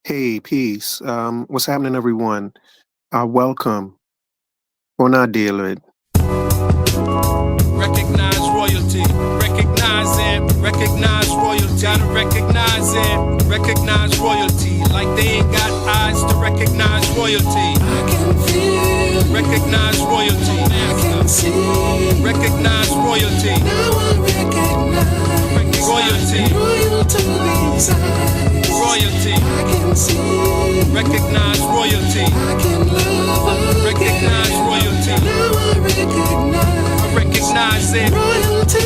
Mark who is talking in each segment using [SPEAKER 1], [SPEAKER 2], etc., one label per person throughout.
[SPEAKER 1] Hey, peace. What's happening, everyone? Welcome. Or not deal with.
[SPEAKER 2] Recognize royalty. Recognize it. Recognize royalty. Gotta recognize it. Recognize royalty. Like they ain't got eyes to recognize royalty.
[SPEAKER 3] I can feel.
[SPEAKER 2] Recognize royalty.
[SPEAKER 3] I can see.
[SPEAKER 2] Recognize royalty.
[SPEAKER 3] Now I recognize
[SPEAKER 2] Royalty.
[SPEAKER 3] royal to these eyes.
[SPEAKER 2] Royalty.
[SPEAKER 3] I can see.
[SPEAKER 2] Recognize royalty.
[SPEAKER 3] I can love
[SPEAKER 2] Recognize
[SPEAKER 3] again.
[SPEAKER 2] royalty.
[SPEAKER 3] Now I recognize
[SPEAKER 2] Recognize it.
[SPEAKER 3] royalty.
[SPEAKER 2] I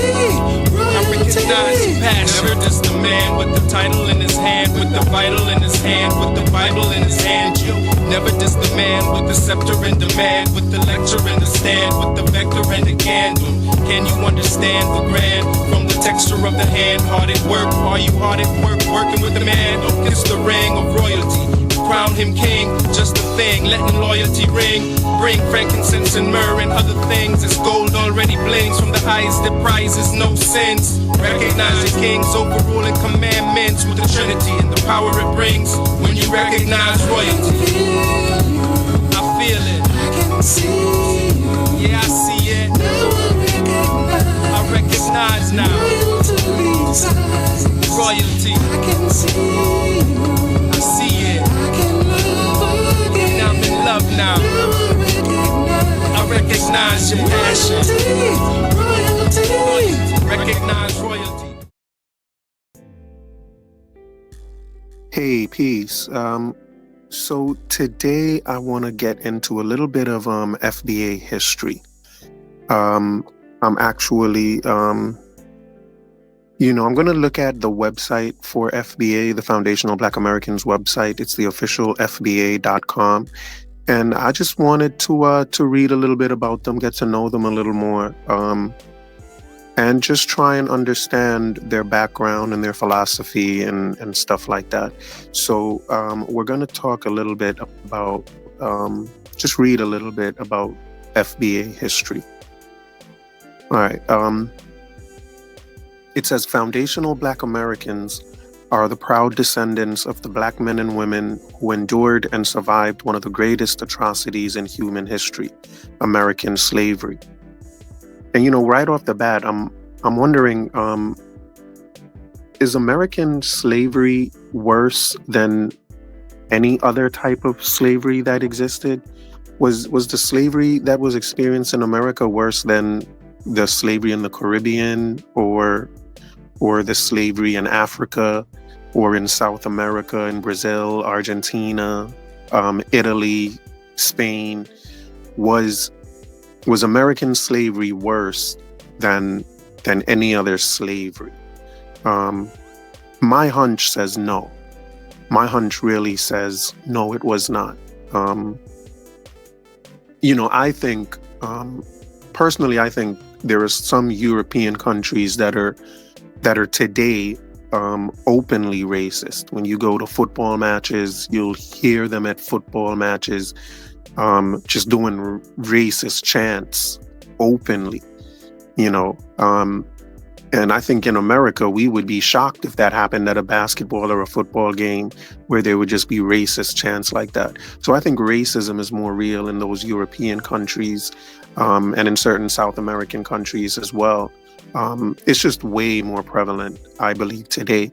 [SPEAKER 2] recognize
[SPEAKER 3] Royalty.
[SPEAKER 2] passion. Never just the man with the title in his hand, with the vital in his hand, with the Bible in his hand. You never just the man with the scepter in demand, with the lecture in the stand, with the vector and the candle. Can you understand the grand from the texture of the hand? Hard at work, are you hard at work? Working with the man, don't kiss the ring of royalty. Crown him king, just a thing, letting loyalty ring. Bring frankincense and myrrh and other things. As gold already blings from the highest that prizes no sins. Recognize the kings overruling commandments with the Trinity and the power it brings. When you recognize royalty, I feel it.
[SPEAKER 3] I can see.
[SPEAKER 2] Yeah, I see it.
[SPEAKER 3] Now I
[SPEAKER 2] I recognize now
[SPEAKER 3] royal to these eyes.
[SPEAKER 2] royalty.
[SPEAKER 3] I can see.
[SPEAKER 2] I see it.
[SPEAKER 3] I can love again.
[SPEAKER 2] And I'm in love now. I recognize your passion.
[SPEAKER 3] Royalty.
[SPEAKER 2] Recognize royalty.
[SPEAKER 1] Hey, peace. So today I want to get into a little bit of FBA history. I'm actually, I'm going to look at the website for FBA, the Foundational Black Americans website. It's the official FBA.com. And I just wanted to read a little bit about them, get to know them a little more, and just try and understand their background and their philosophy and stuff like that. So we're going to talk a little bit about, just read a little bit about FBA history. All right. It says foundational Black Americans are the proud descendants of the Black men and women who endured and survived one of the greatest atrocities in human history, American slavery. And right off the bat, I'm wondering, is American slavery worse than any other type of slavery that existed? Was the slavery that was experienced in America worse than the slavery in the Caribbean or the slavery in Africa or in South America, in Brazil, Argentina, Italy, Spain? Was American slavery worse than any other slavery? My hunch says no. My hunch really says no, it was not. I think, personally, I think there are some European countries that are today openly racist. When you go to football matches, you'll hear them at football matches just doing racist chants openly, and I think in America, we would be shocked if that happened at a basketball or a football game where there would just be racist chants like that. So I think racism is more real in those European countries and in certain South American countries as well. It's just way more prevalent, I believe, today.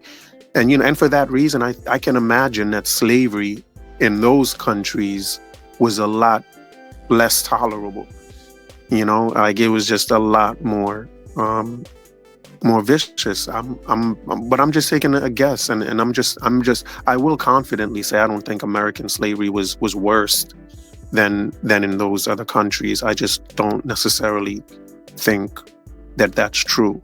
[SPEAKER 1] And for that reason, I can imagine that slavery in those countries was a lot less tolerable. Like it was just a lot more vicious. But I'm just taking a guess, and I will confidently say I don't think American slavery was worse than in those other countries. I just don't necessarily think that that's true.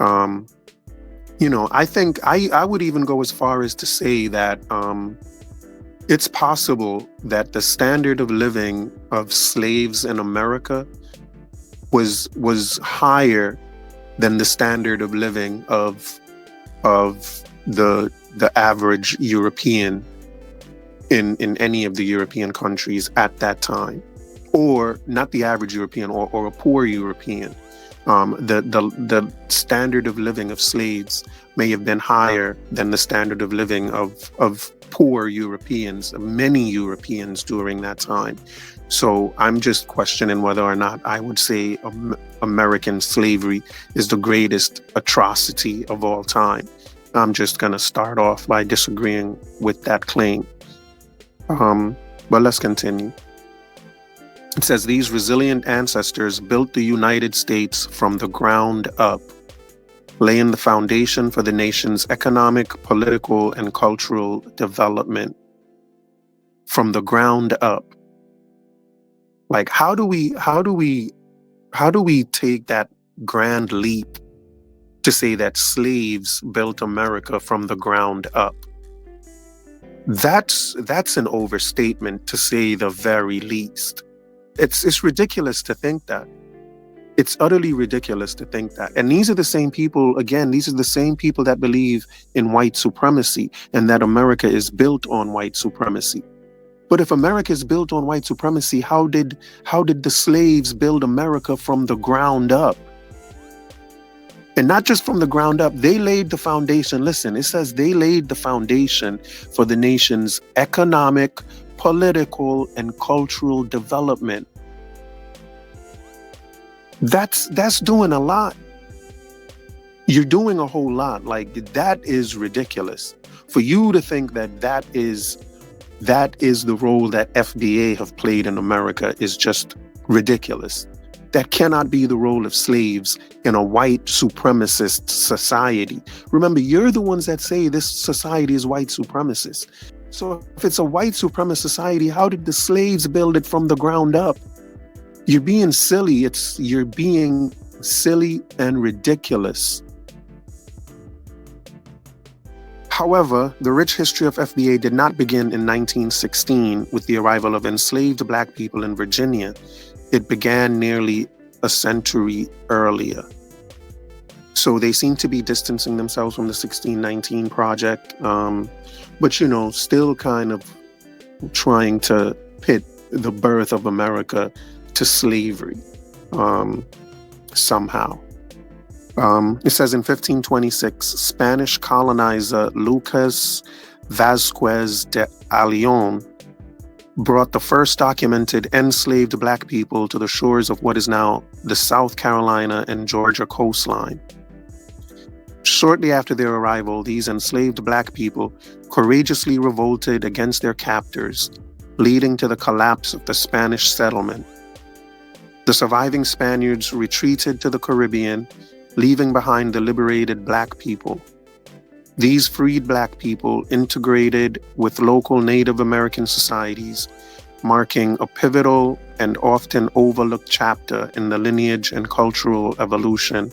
[SPEAKER 1] I think I would even go as far as to say that it's possible that the standard of living of slaves in America was higher than the standard of living of the average European in any of the European countries at that time, or not the average European or a poor European. The standard of living of slaves may have been higher than the standard of living of poor Europeans, many Europeans during that time. So I'm just questioning whether or not I would say American slavery is the greatest atrocity of all time. I'm just going to start off by disagreeing with that claim. But let's continue. It says these resilient ancestors built the United States from the ground up, laying the foundation for the nation's economic, political, and cultural development. From the ground up. Like, how do we take that grand leap to say that slaves built America from the ground up? That's an overstatement, to say the very least. It's ridiculous to think that. It's utterly ridiculous to think that. And these are the same people, again, these are the same people that believe in white supremacy and that America is built on white supremacy. But if America is built on white supremacy, how did the slaves build America from the ground up? And not just from the ground up, they laid the foundation. Listen, it says they laid the foundation for the nation's economic, political, and cultural development. That's doing a lot. You're doing a whole lot. Like, that is ridiculous. For you to think that is the role that FBA have played in America is just ridiculous. That cannot be the role of slaves in a white supremacist society. Remember, you're the ones that say this society is white supremacist. So if it's a white supremacist society, how did the slaves build it from the ground up? You're being silly. You're being silly and ridiculous. However, the rich history of FBA did not begin in 1916 with the arrival of enslaved Black people in Virginia. It began nearly a century earlier. So they seem to be distancing themselves from the 1619 project, but, still kind of trying to pit the birth of America to slavery somehow. It says in 1526, Spanish colonizer Lucas Vasquez de Ayllón brought the first documented enslaved Black people to the shores of what is now the South Carolina and Georgia coastline. Shortly after their arrival, these enslaved Black people courageously revolted against their captors, leading to the collapse of the Spanish settlement. The surviving Spaniards retreated to the Caribbean, leaving behind the liberated Black people. These freed Black people integrated with local Native American societies, marking a pivotal and often overlooked chapter in the lineage and cultural evolution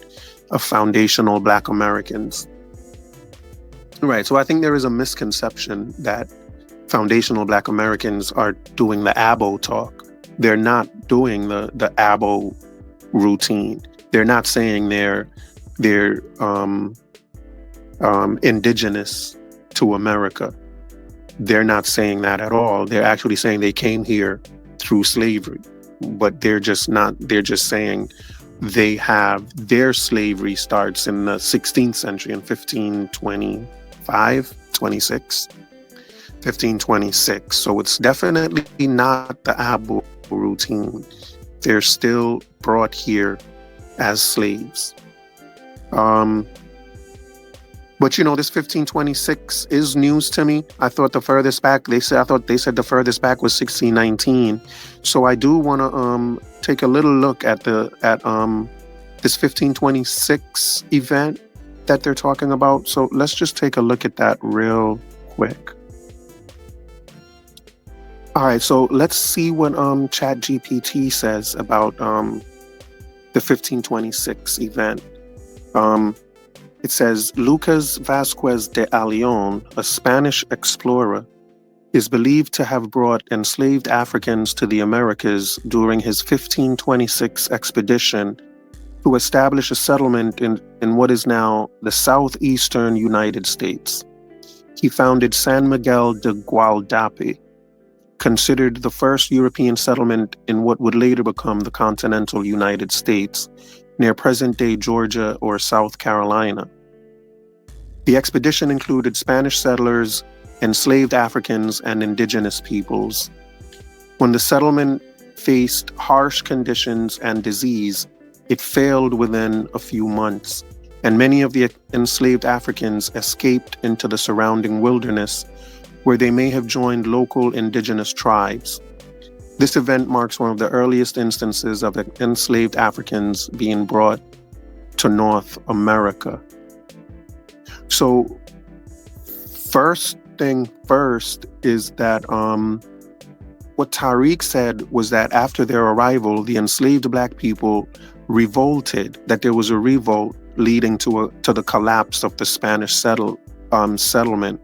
[SPEAKER 1] of foundational Black Americans. Right, so I think there is a misconception that foundational Black Americans are doing the ABO talk. They're not doing the ABO routine. They're not saying they're indigenous to America. They're not saying that at all. They're actually saying they came here through slavery, but they're just saying they have their slavery starts in the 16th century in 1526. So it's definitely not the Abo routine. They're still brought here as slaves. But this 1526 is news to me. I thought the furthest back they said the furthest back was 1619. So I do want to take a little look at this 1526 event that they're talking about. So let's just take a look at that real quick. All right, so let's see what ChatGPT says about the 1526 event. It says, Lucas Vasquez de Ayllón, a Spanish explorer, is believed to have brought enslaved Africans to the Americas during his 1526 expedition to establish a settlement in what is now the southeastern United States. He founded San Miguel de Gualdape, considered the first European settlement in what would later become the continental United States, near present-day Georgia or South Carolina. The expedition included Spanish settlers, enslaved Africans, and indigenous peoples. When the settlement faced harsh conditions and disease, it failed within a few months, and many of the enslaved Africans escaped into the surrounding wilderness, where they may have joined local indigenous tribes. This event marks one of the earliest instances of enslaved Africans being brought to North America. So, first thing first is that what Tariq said was that after their arrival, the enslaved Black people revolted, that there was a revolt leading to the collapse of the Spanish settlement.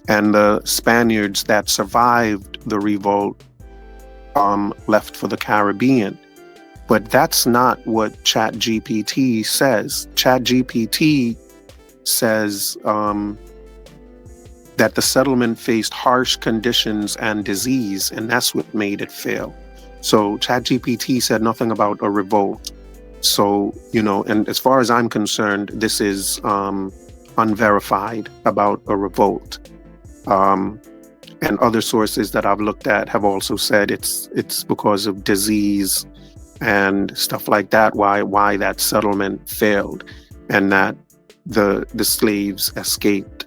[SPEAKER 1] And the Spaniards that survived the revolt left for the Caribbean. But that's not what ChatGPT says. ChatGPT says that the settlement faced harsh conditions and disease, and that's what made it fail. So ChatGPT said nothing about a revolt. So, and as far as I'm concerned, this is unverified about a revolt. And other sources that I've looked at have also said it's because of disease and stuff like that, why that settlement failed and that the slaves escaped.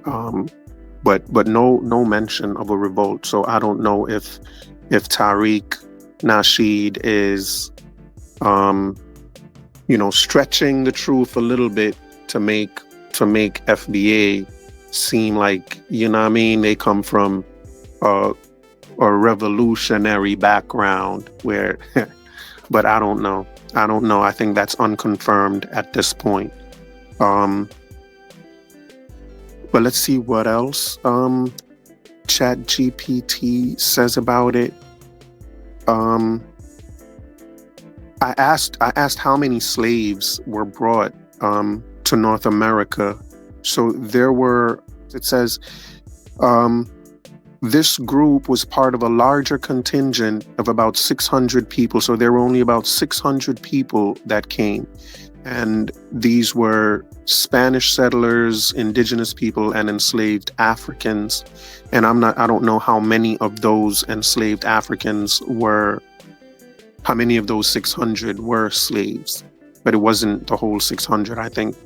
[SPEAKER 1] But no mention of a revolt. So I don't know if Tariq Nasheed is stretching the truth a little bit to make FBA seem like, they come from a revolutionary background where, but I don't know. I think that's unconfirmed at this point. But let's see what else ChatGPT says about it. I asked how many slaves were brought to North America. So it says, this group was part of a larger contingent of about 600 people. So there were only about 600 people that came. And these were Spanish settlers, indigenous people, and enslaved Africans. And I don't know how many of those enslaved Africans how many of those 600 were slaves, but it wasn't the whole 600. I think,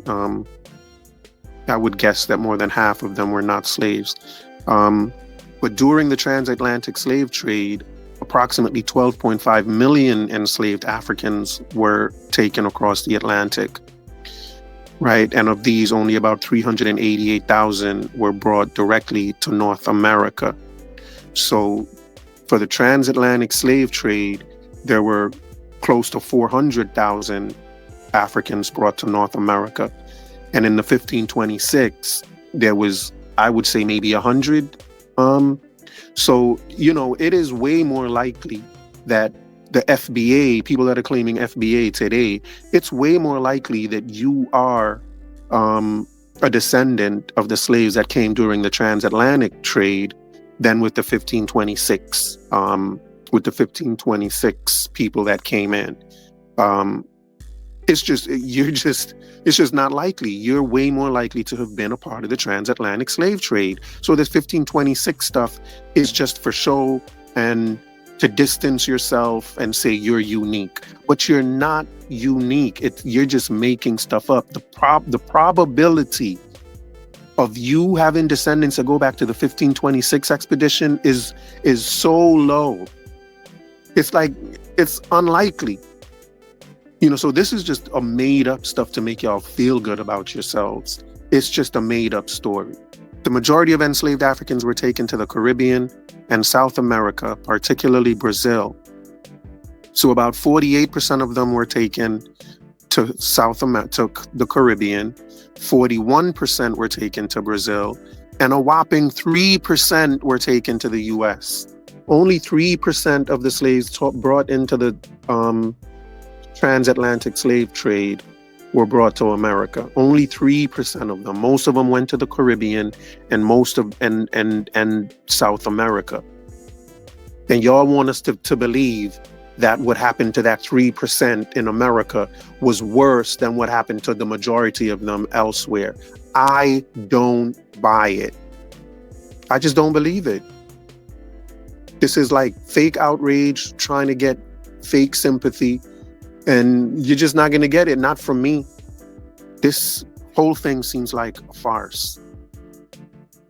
[SPEAKER 1] I would guess that more than half of them were not slaves. But during the transatlantic slave trade, approximately 12.5 million enslaved Africans were taken across the Atlantic, right? And of these, only about 388,000 were brought directly to North America. So for the transatlantic slave trade, there were close to 400,000 Africans brought to North America. And in the 1526, there was, I would say, maybe 100. So, it is way more likely that the FBA, people that are claiming FBA today, it's way more likely that you are a descendant of the slaves that came during the transatlantic trade than with the 1526, people that came in. It's just not likely. You're way more likely to have been a part of the transatlantic slave trade. So this 1526 stuff is just for show and to distance yourself and say you're unique. But you're not unique. You're just making stuff up. The probability of you having descendants that go back to the 1526 expedition is so low. It's like, it's unlikely. So this is just a made up stuff to make y'all feel good about yourselves. It's just a made up story. The majority of enslaved Africans were taken to the Caribbean and South America, particularly Brazil. So about 48% of them were taken to the Caribbean, 41% were taken to Brazil, and a whopping 3% were taken to the US. Only 3% of the slaves brought into the transatlantic slave trade were brought to America. Only 3% of them. Most of them went to the Caribbean and and South America. And y'all want us to believe that what happened to that 3% in America was worse than what happened to the majority of them elsewhere. I don't buy it. I just don't believe it. This is like fake outrage, trying to get fake sympathy, and you're just not going to get it. Not from me. This whole thing seems like a farce.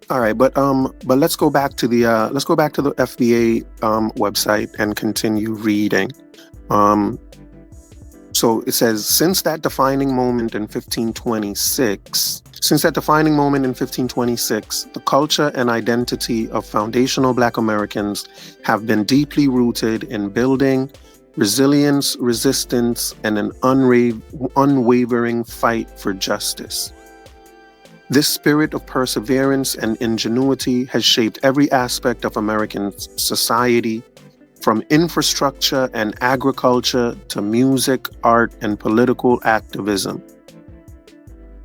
[SPEAKER 1] All right, but let's go back to the FBA website and continue reading. So it says, since that defining moment in 1526, the culture and identity of foundational Black Americans have been deeply rooted in building resilience, resistance, and an unwavering fight for justice. This spirit of perseverance and ingenuity has shaped every aspect of American society, from infrastructure and agriculture to music, art, and political activism.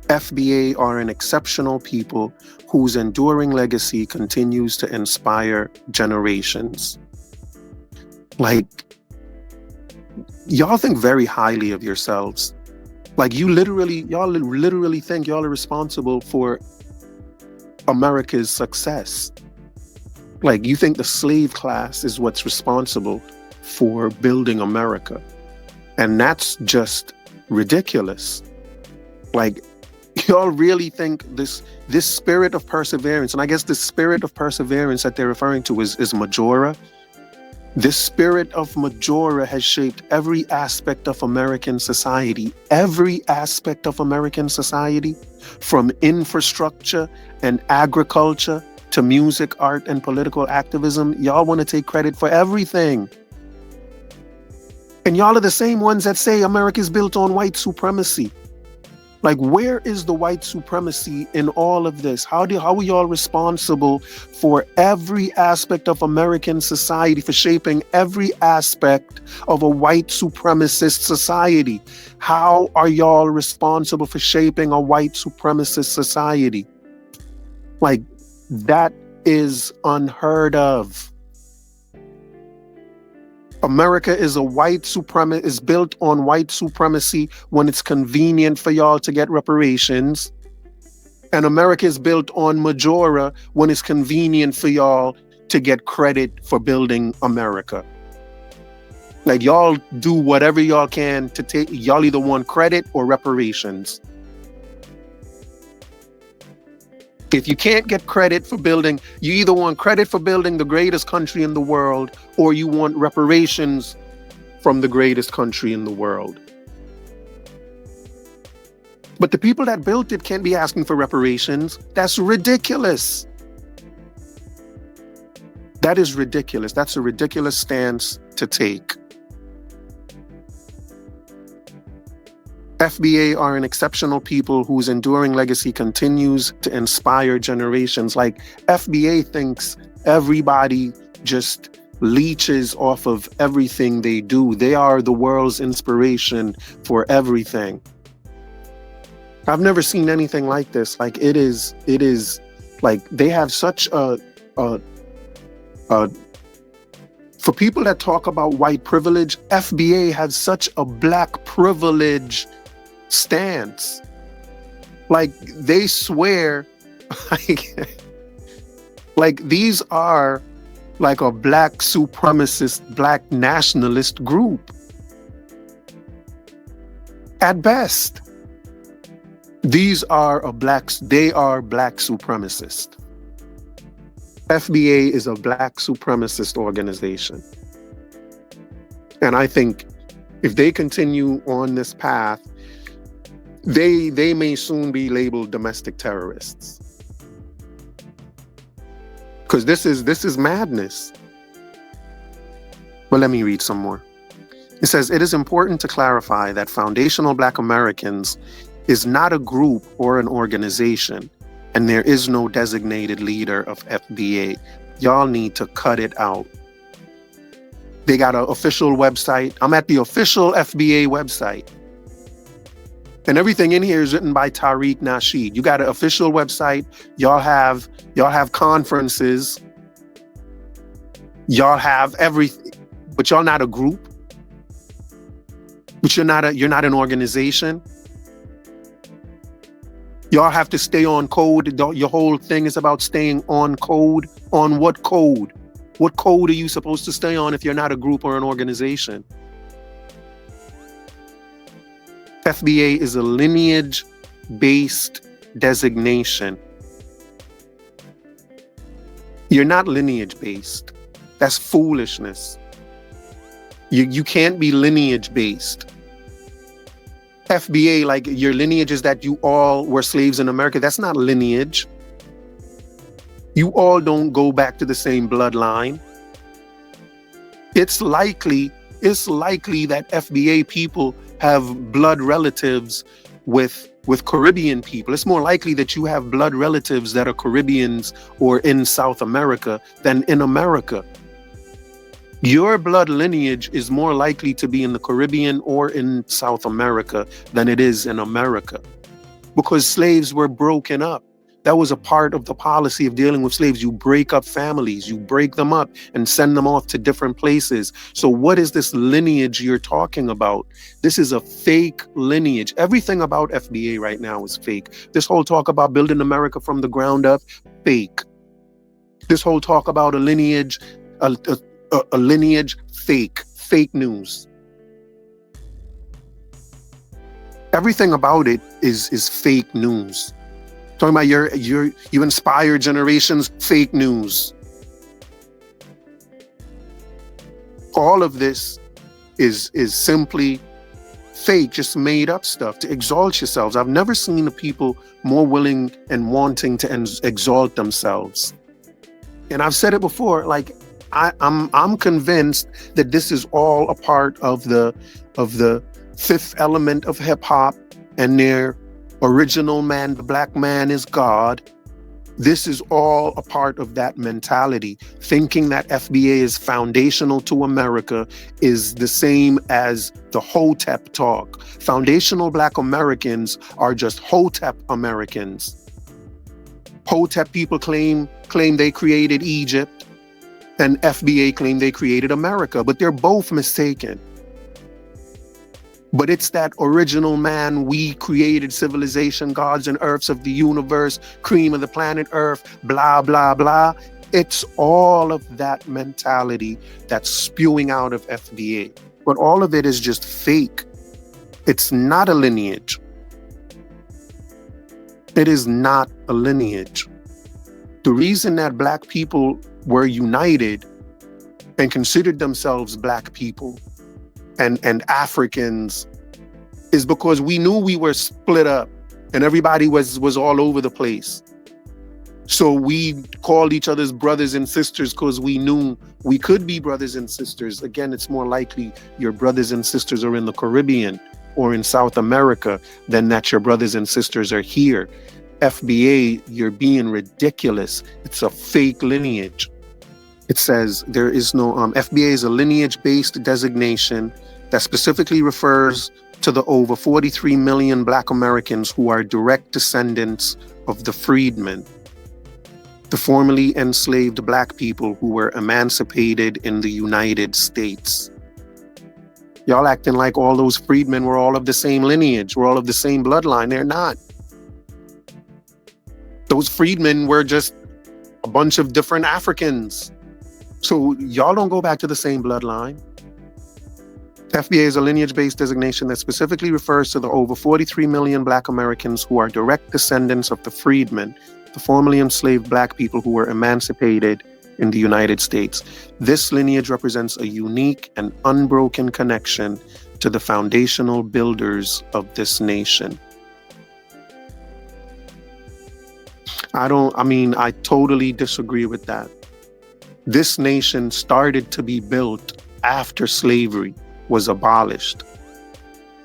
[SPEAKER 1] FBA are an exceptional people whose enduring legacy continues to inspire generations. Like, y'all think very highly of yourselves. Like, y'all literally think y'all are responsible for America's success. Like, you think the slave class is what's responsible for building America. And that's just ridiculous. Like, y'all really think this spirit of perseverance, and I guess the spirit of perseverance that they're referring to is Majora. This spirit of Majora has shaped every aspect of American society. Every aspect of American society, from infrastructure and agriculture to music, art, and political activism. Y'all want to take credit for everything. And y'all are the same ones that say America's built on white supremacy. Like, where is the white supremacy in all of this? How are y'all responsible for every aspect of American society, for shaping every aspect of a white supremacist society? How are y'all responsible for shaping a white supremacist society? Like, that is unheard of. America is is built on white supremacy when it's convenient for y'all to get reparations. And America is built on Majora when it's convenient for y'all to get credit for building America. Like, y'all do whatever y'all can to take, y'all either want credit or reparations. If you can't get credit for building, you either want credit for building the greatest country in the world, or you want reparations from the greatest country in the world. But the people that built it can't be asking for reparations. That's ridiculous. That is ridiculous. That's a ridiculous stance to take. FBA are an exceptional people whose enduring legacy continues to inspire generations. Like, FBA thinks everybody just leeches off of everything they do. They are the world's inspiration for everything. I've never seen anything like this. Like, it is like, they have such a for people that talk about white privilege, FBA has such a black privilege stance. Like, they swear like these are like a black supremacist, black nationalist group at best. They are black supremacists. FBA is a black supremacist organization. And I think if they continue on this path, they may soon be labeled domestic terrorists. Because this is madness. But let me read some more. It says, it is important to clarify that Foundational Black Americans is not a group or an organization, and there is no designated leader of FBA. Y'all need to cut it out. They got an official website. I'm at the official FBA website. And everything in here is written by Tariq Nasheed. You got an official website. Y'all have conferences. Y'all have everything, but y'all not a group. But you're not an organization. Y'all have to stay on code. Your whole thing is about staying on code. On what code? What code are you supposed to stay on if you're not a group or an organization? FBA is a lineage-based designation. You're not lineage-based. That's foolishness. You can't be lineage-based. FBA, like your lineage is that you all were slaves in America. That's not lineage. You all don't go back to the same bloodline. It's likely that FBA people have blood relatives with Caribbean people. It's more likely that you have blood relatives that are Caribbeans or in South America than in America. Your blood lineage is more likely to be in the Caribbean or in South America than it is in America, because slaves were broken up. That was a part of the policy of dealing with slaves. You break up families, you break them up and send them off to different places. So what is this lineage you're talking about? This is a fake lineage. Everything about FBA right now is fake. This whole talk about building America from the ground up, fake. This whole talk about a lineage, fake news. Everything about it is fake news. Talking about you inspire generations, fake news. All of this is simply fake, just made up stuff to exalt yourselves. I've never seen the people more willing and wanting to exalt themselves. And I've said it before, like I'm convinced that this is all a part of the fifth element of hip hop and their original man, the black man is God. This is all a part of that mentality. Thinking that FBA is foundational to America is the same as the Hotep talk. Foundational Black Americans are just Hotep Americans. Hotep people claim they created Egypt, and FBA claim they created America, but they're both mistaken. But it's that original man, we created civilization, gods and earths of the universe, cream of the planet Earth, blah, blah, blah. It's all of that mentality that's spewing out of FBA. But all of it is just fake. It's not a lineage. It is not a lineage. The reason that black people were united and considered themselves black people and Africans is because we knew we were split up and everybody was all over the place. So we called each other's brothers and sisters because we knew we could be brothers and sisters. Again, it's more likely your brothers and sisters are in the Caribbean or in South America than that your brothers and sisters are here. FBA, you're being ridiculous. It's a fake lineage. It says there is no, FBA is a lineage-based designation that specifically refers to the over 43 million Black Americans who are direct descendants of the freedmen, the formerly enslaved Black people who were emancipated in the United States. Y'all acting like all those freedmen were all of the same lineage, were all of the same bloodline. They're not. Those freedmen were just a bunch of different Africans. So y'all don't go back to the same bloodline. FBA is a lineage-based designation that specifically refers to the over 43 million Black Americans who are direct descendants of the freedmen, the formerly enslaved Black people who were emancipated in the United States. This lineage represents a unique and unbroken connection to the foundational builders of this nation. I totally disagree with that. This nation started to be built after slavery was abolished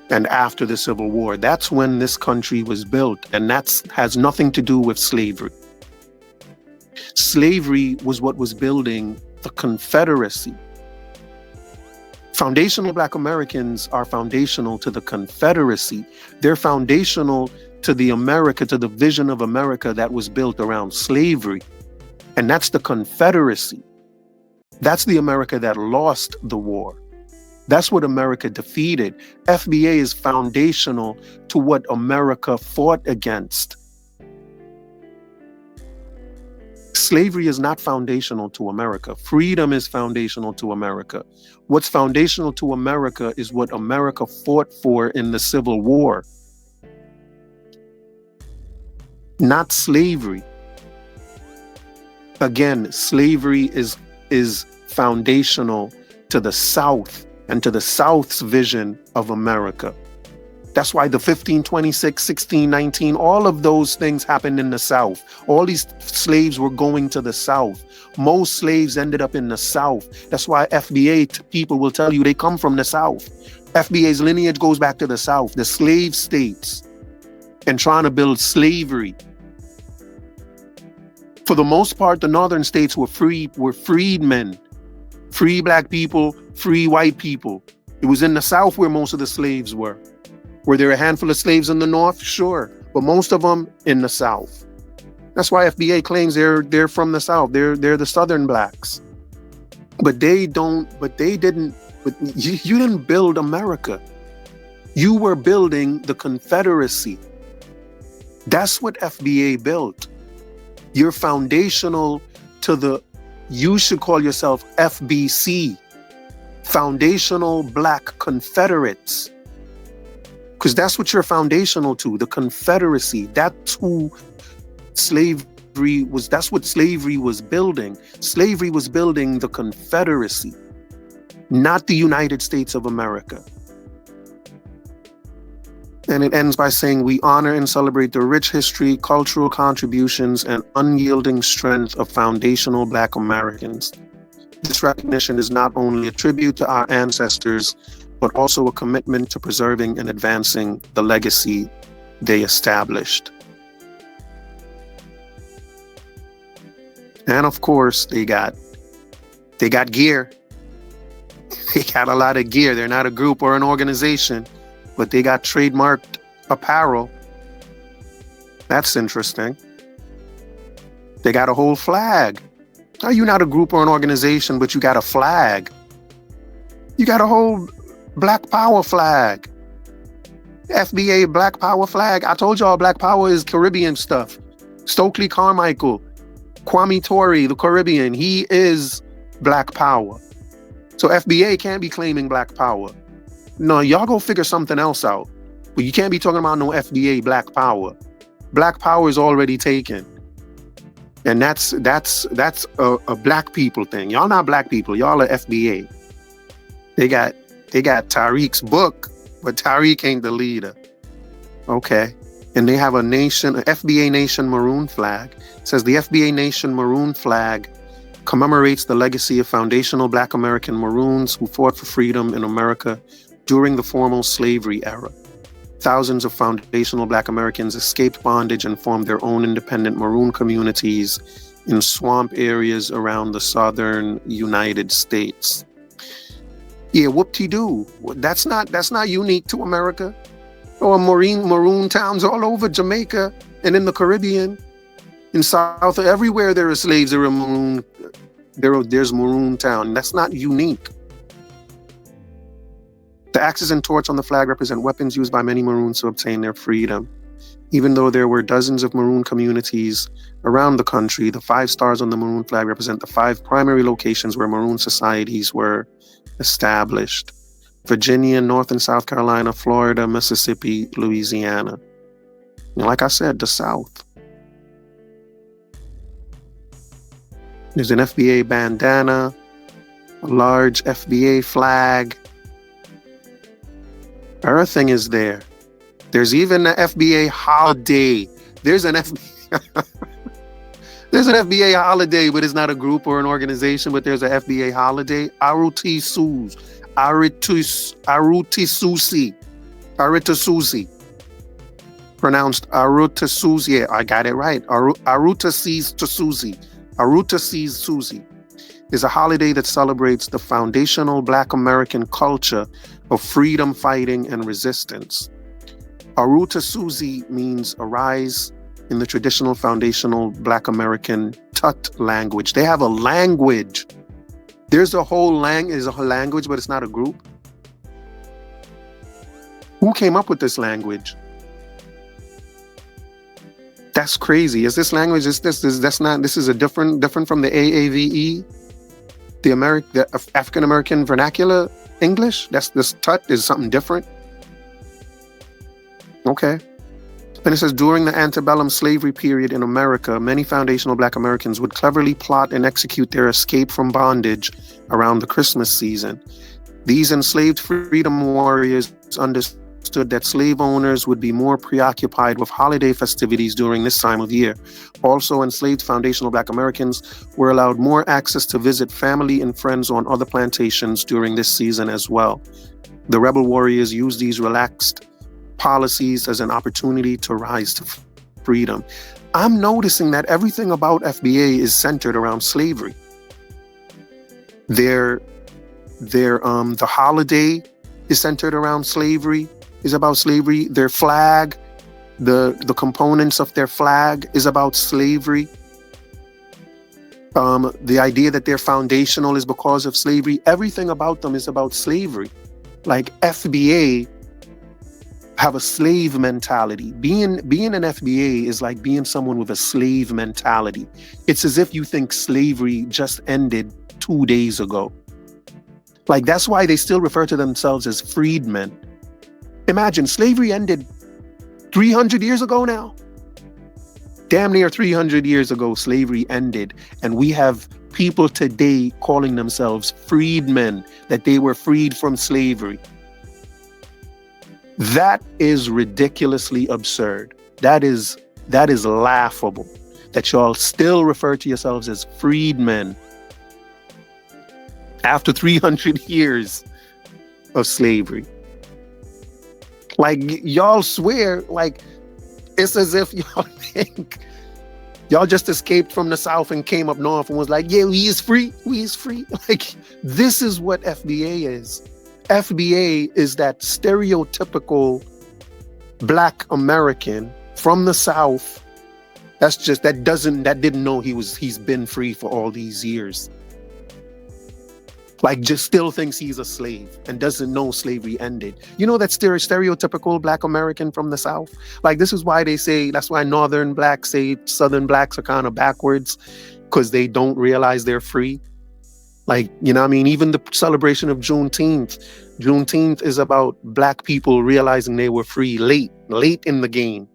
[SPEAKER 1] and after the Civil War. That's when this country was built, and that has nothing to do with slavery. Slavery was what was building the Confederacy. Foundational Black Americans are foundational to the Confederacy. They're foundational to the America, to the vision of America that was built around slavery. And that's the Confederacy. That's the America that lost the war. That's what America defeated. FBA is foundational to what America fought against. Slavery is not foundational to America. Freedom is foundational to America. What's foundational to America is what America fought for in the Civil War, not slavery. Again, slavery is foundational to the South and to the South's vision of America. That's why the 1526, 1619, all of those things happened in the South. All these slaves were going to the South. Most slaves ended up in the South. That's why FBA people will tell you they come from the South. FBA's lineage goes back to the South, the slave states, and trying to build slavery. For the most part, the northern states were freedmen, free black people, free white people. It was in the South where most of the slaves were. Were there a handful of slaves in the North? Sure, but most of them in the South. That's why FBA claims they're from the South. They're the Southern blacks. But they don't. But they didn't. But you didn't build America. You were building the Confederacy. That's what FBA built. You're foundational to the. You should call yourself FBC, Foundational Black Confederates. Because that's what you're foundational to, the Confederacy. That's who slavery was. That's what slavery was building. Slavery was building the Confederacy, not the United States of America. And it ends by saying, we honor and celebrate the rich history, cultural contributions, and unyielding strength of foundational Black Americans. This recognition is not only a tribute to our ancestors, but also a commitment to preserving and advancing the legacy they established. And of course, they got gear. They got a lot of gear. They're not a group or an organization, but they got trademarked apparel. That's interesting. They got a whole flag. Are you not a group or an organization, but you got a flag? You got a whole Black Power flag. FBA Black Power flag. I told y'all Black Power is Caribbean stuff. Stokely Carmichael, Kwame Ture, the Caribbean, he is Black Power. So FBA can't be claiming Black Power. No, y'all go figure something else out. But you can't be talking about no FBA Black Power. Black Power is already taken. And that's a black people thing. Y'all not black people, y'all are FBA. They got Tariq's book, but Tariq ain't the leader. Okay. And they have an FBA Nation maroon flag. It says the FBA Nation maroon flag commemorates the legacy of foundational Black American Maroons who fought for freedom in America during the formal slavery era. Thousands of foundational Black Americans escaped bondage and formed their own independent Maroon communities in swamp areas around the southern United States. Yeah, whoop-de-doo. That's not unique to America. Or maroon towns all over Jamaica and in the Caribbean. In South, everywhere there are slaves, there are maroon. There's maroon town. That's not unique. The axes and torch on the flag represent weapons used by many Maroons to obtain their freedom. Even though there were dozens of Maroon communities around the country, the 5 stars on the Maroon flag represent the 5 primary locations where Maroon societies were established: Virginia, North and South Carolina, Florida, Mississippi, Louisiana. And like I said, the South. There's an FBA bandana, a large FBA flag. Everything is there. There's even an FBA holiday. There's an FBA holiday, but it's not a group or an organization, but there's an FBA holiday. Arutasusi. Pronounced Arutasusi. Yeah, I got it right. Arutasusi is a holiday that celebrates the foundational Black American culture of freedom fighting and resistance. Arutasusi means arise in the traditional foundational Black American Tut language. They have a language. There's a whole language, but it's not a group. Who came up with this language? That's crazy. Is this language? This is a different from the AAVE, the African American Vernacular English. This tut is something different. Okay. And it says, during the antebellum slavery period in America, many foundational Black Americans would cleverly plot and execute their escape from bondage around the Christmas season. These enslaved freedom warriors understood that slave owners would be more preoccupied with holiday festivities during this time of year. Also, enslaved foundational Black Americans were allowed more access to visit family and friends on other plantations during this season as well. The rebel warriors used these relaxed policies as an opportunity to rise to freedom. I'm noticing that everything about FBA is centered around slavery. The holiday is centered around slavery, is about slavery. Their flag, the components of their flag is about slavery. The idea that they're foundational is because of slavery. Everything about them is about slavery. Like FBA have a slave mentality. Being an FBA is like being someone with a slave mentality. It's as if you think slavery just ended 2 days ago. Like, that's why they still refer to themselves as freedmen. Imagine, slavery ended 300 years ago now. Damn near 300 years ago, slavery ended. And we have people today calling themselves freedmen, that they were freed from slavery. That is ridiculously absurd. That is laughable, that y'all still refer to yourselves as freedmen after 300 years of slavery. Like, y'all swear, like, it's as if y'all think y'all just escaped from the South and came up north and was like, yeah, we is free. Like, this is what FBA is. FBA is that stereotypical Black American from the South that didn't know he's been free for all these years. Like, just still thinks he's a slave and doesn't know slavery ended. You know, that stereotypical Black American from the South? Like, this is why that's why Northern Blacks say Southern Blacks are kind of backwards, because they don't realize they're free. Like, you know what I mean? Even the celebration of Juneteenth is about Black people realizing they were free late in the game.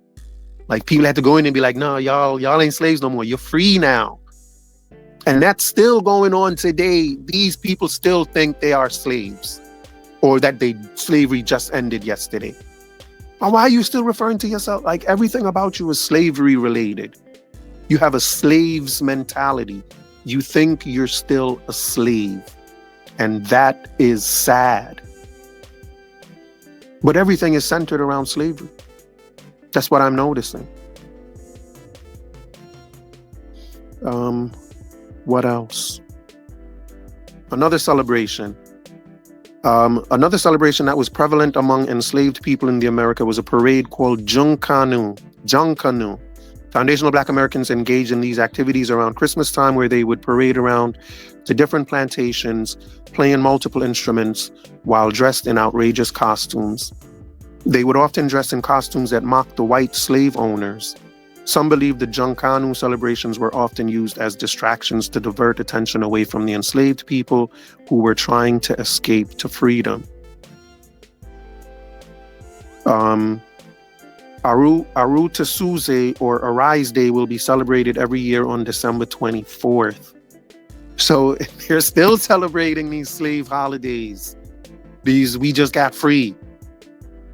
[SPEAKER 1] Like, people had to go in and be like, no, y'all ain't slaves no more. You're free now. And that's still going on today. These people still think they are slaves, or that slavery just ended yesterday. And why are you still referring to yourself? Like, everything about you is slavery related. You have a slave's mentality. You think you're still a slave. And that is sad. But everything is centered around slavery. That's what I'm noticing. What else? Another celebration that was prevalent among enslaved people in the America was a parade called Junkanu. Foundational Black Americans engaged in these activities around Christmas time, where they would parade around to different plantations, playing multiple instruments while dressed in outrageous costumes. They would often dress in costumes that mocked the white slave owners. Some believe the Junkanu celebrations were often used as distractions to divert attention away from the enslaved people who were trying to escape to freedom. Aru Tsuze, or Arise Day, will be celebrated every year on December 24th. So they're still celebrating these slave holidays. We just got free.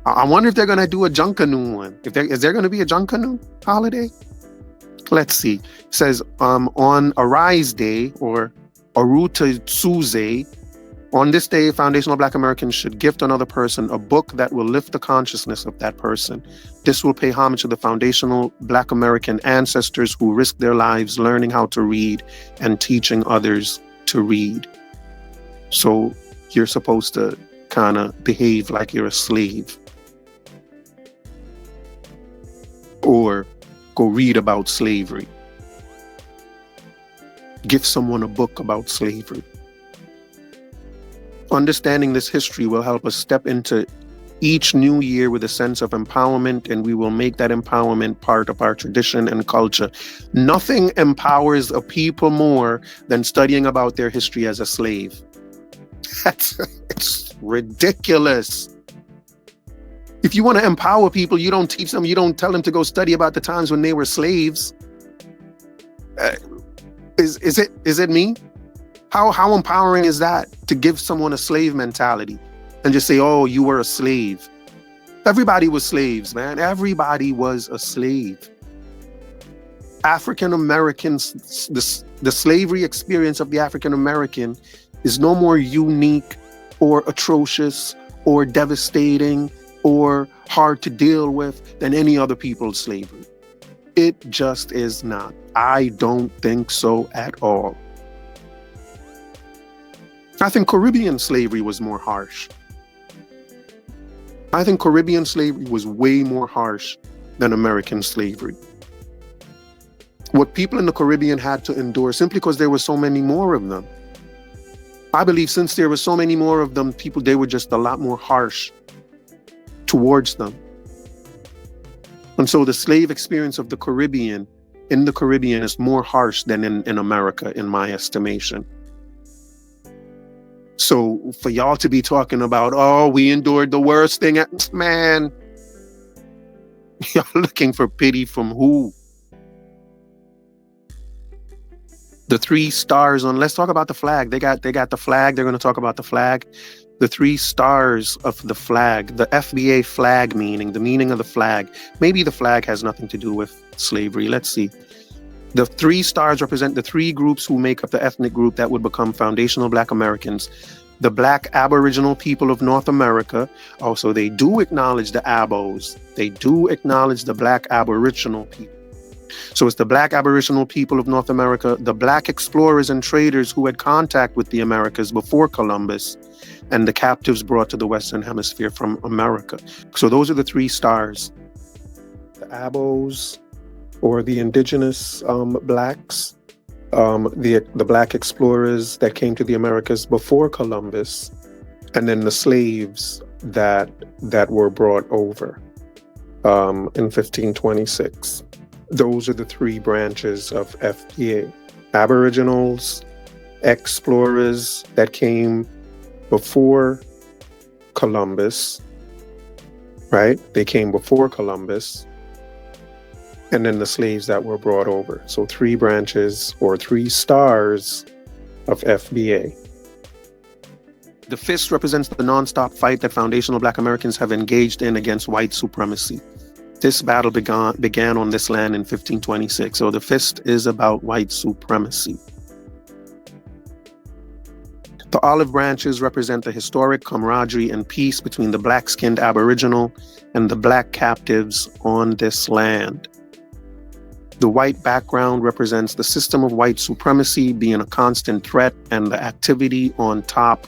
[SPEAKER 1] I wonder if they're going to do a Junkanu one. Is there going to be a Junkanu holiday? Let's see. It says on Arise Day, or Aru Tsuze, on this day, foundational Black Americans should gift another person a book that will lift the consciousness of that person. This will pay homage to the foundational Black American ancestors who risked their lives learning how to read and teaching others to read. So you're supposed to kind of behave like you're a slave. Or go read about slavery. Give someone a book about slavery. Understanding this history will help us step into each new year with a sense of empowerment, and we will make that empowerment part of our tradition and culture. Nothing empowers a people more than studying about their history as a slave. It's ridiculous. If you want to empower people, you don't teach them, you don't tell them to go study about the times when they were slaves. Is it me? How empowering is that to give someone a slave mentality and just say, oh, you were a slave? Everybody was slaves, man. Everybody was a slave. African Americans, the slavery experience of the African American is no more unique or atrocious or devastating or hard to deal with than any other people's slavery. It just is not. I don't think so at all. I think Caribbean slavery was more harsh. I think Caribbean slavery was way more harsh than American slavery. What people in the Caribbean had to endure, simply because there were so many more of them. I believe since there were so many more of them, they were just a lot more harsh towards them. And so the slave experience of the Caribbean, in the Caribbean, is more harsh than in America, in my estimation. So for y'all to be talking about, oh, we endured the worst thing, man, y'all looking for pity from who? The 3 stars on, let's talk about the flag. They got the flag. They're going to talk about the flag. The 3 stars of the flag, the FBA flag meaning, the meaning of the flag. Maybe the flag has nothing to do with slavery. Let's see. The 3 stars represent the 3 groups who make up the ethnic group that would become foundational Black Americans. The Black Aboriginal people of North America. Also, they do acknowledge the Abos. They do acknowledge the Black Aboriginal people. So it's the Black Aboriginal people of North America, the Black explorers and traders who had contact with the Americas before Columbus, and the captives brought to the Western Hemisphere from America. So those are the 3 stars. The Abos, or the indigenous Blacks, the Black explorers that came to the Americas before Columbus, and then the slaves that were brought over in 1526. Those are the 3 branches of FBA. Aboriginals, explorers that came before Columbus, right? They came before Columbus. And then the slaves that were brought over. So 3 branches or 3 stars of FBA. The fist represents the nonstop fight that foundational Black Americans have engaged in against white supremacy. This battle began on this land in 1526. So the fist is about white supremacy. The olive branches represent the historic camaraderie and peace between the black-skinned Aboriginal and the Black captives on this land. The white background represents the system of white supremacy being a constant threat, and the activity on top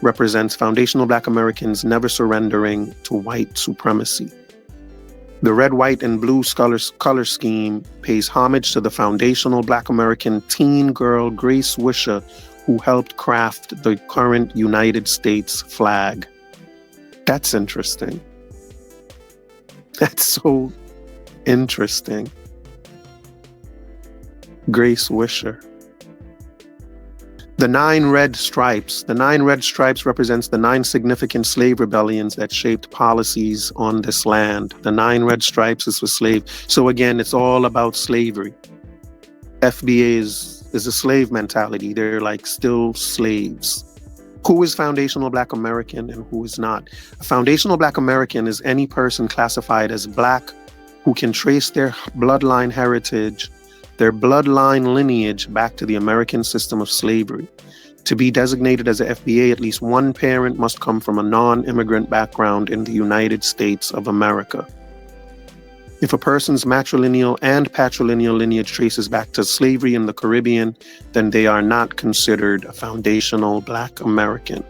[SPEAKER 1] represents foundational Black Americans never surrendering to white supremacy. The red, white, and blue color scheme pays homage to the foundational Black American teen girl Grace Wisher, who helped craft the current United States flag. That's interesting. That's so interesting. Grace Wisher. The 9 red stripes. The 9 red stripes represents the 9 significant slave rebellions that shaped policies on this land. The 9 red stripes is for slave. So again, it's all about slavery. FBA is a slave mentality. They're like still slaves. Who is foundational Black American and who is not? A foundational Black American is any person classified as Black who can trace their bloodline heritage, their bloodline lineage back to the American system of slavery. To be designated as a FBA, at least one parent must come from a non-immigrant background in the United States of America. If a person's matrilineal and patrilineal lineage traces back to slavery in the Caribbean, then they are not considered a foundational Black American.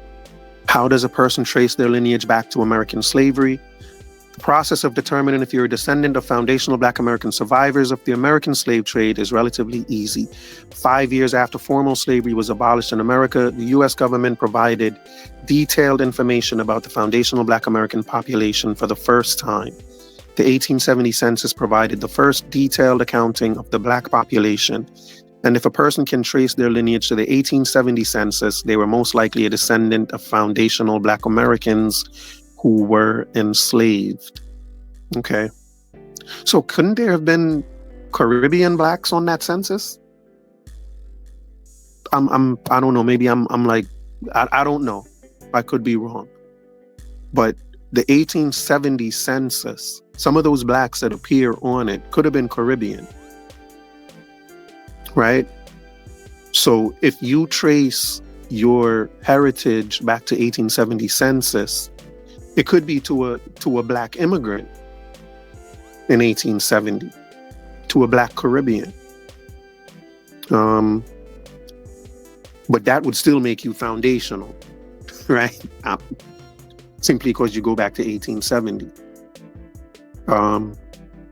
[SPEAKER 1] How does a person trace their lineage back to American slavery? The process of determining if you're a descendant of foundational Black American survivors of the American slave trade is relatively easy. 5 years after formal slavery was abolished in America, the U.S. government provided detailed information about the foundational Black American population for the first time. The 1870 census provided the first detailed accounting of the Black population, and if a person can trace their lineage to the 1870 census, they were most likely a descendant of foundational Black Americans who were enslaved. Okay. So couldn't there have been Caribbean Blacks on that census? I don't know. Maybe I'm like, I don't know. I could be wrong. But the 1870 census, some of those Blacks that appear on it could have been Caribbean. Right? So if you trace your heritage back to 1870 census, it could be to a Black immigrant in 1870, to a Black Caribbean. But that would still make you foundational, right? Simply because you go back to 1870.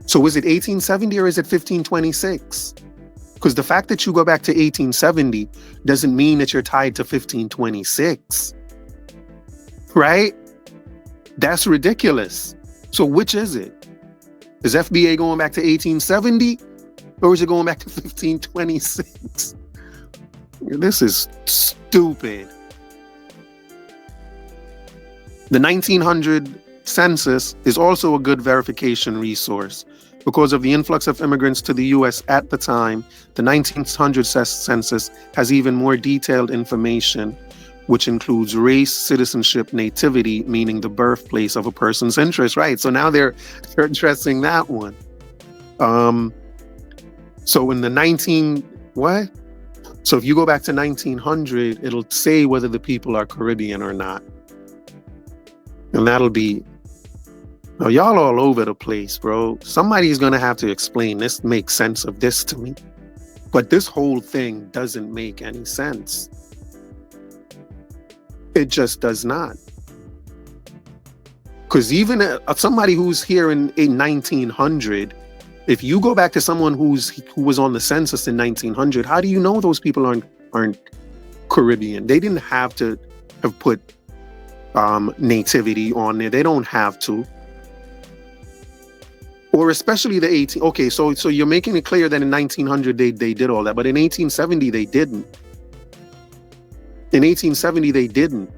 [SPEAKER 1] So is it 1870 or is it 1526? Because the fact that you go back to 1870 doesn't mean that you're tied to 1526, right? That's ridiculous. So which is it? Is FBA going back to 1870 or is it going back to 1526? This is stupid. The 1900 census is also a good verification resource. Because of the influx of immigrants to the U.S. at the time, the 1900 census has even more detailed information, which includes race, citizenship, nativity, meaning the birthplace of a person's interest. Right. So now they're addressing that one. So in the So if you go back to 1900, it'll say whether the people are Caribbean or not. And that'll be, now y'all all over the place, bro. Somebody's going to have to explain this, make sense of this to me. But this whole thing doesn't make any sense. It just does not. Because even somebody who's here in 1900, if you go back to someone who was on the census in 1900, how do you know those people aren't Caribbean? They didn't have to have put nativity on there. They don't have to. Or especially the 18. Okay, so you're making it clear that in 1900 they did all that, but in 1870 they didn't. In 1870 they didn't.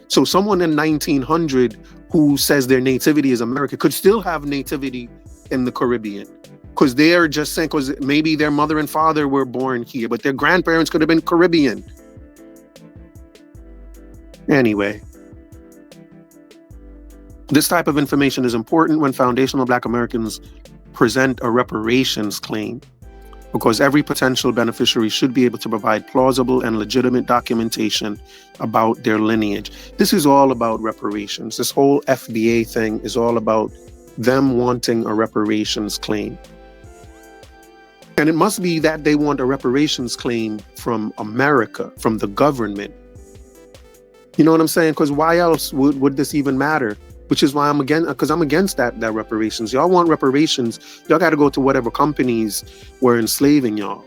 [SPEAKER 1] So someone in 1900 who says their nativity is America could still have nativity in the Caribbean, because they're just saying, because maybe their mother and father were born here, but their grandparents could have been Caribbean. Anyway, this type of information is important when foundational Black Americans present a reparations claim, because every potential beneficiary should be able to provide plausible and legitimate documentation about their lineage. This is all about reparations. This whole FBA thing is all about them wanting a reparations claim. And it must be that they want a reparations claim from America, from the government. You know what I'm saying? Because why else would this even matter? Which is why I'm against that reparations. Y'all want reparations, y'all got to go to whatever companies were enslaving y'all.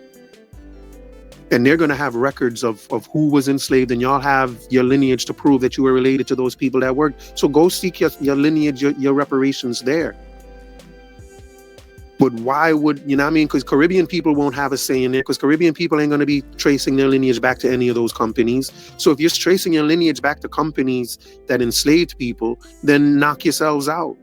[SPEAKER 1] And they're going to have records of who was enslaved, and y'all have your lineage to prove that you were related to those people that worked. So go seek your lineage, your reparations there. But why would, you know what I mean? Because Caribbean people won't have a say in it, because Caribbean people ain't going to be tracing their lineage back to any of those companies. So if you're tracing your lineage back to companies that enslaved people, then knock yourselves out.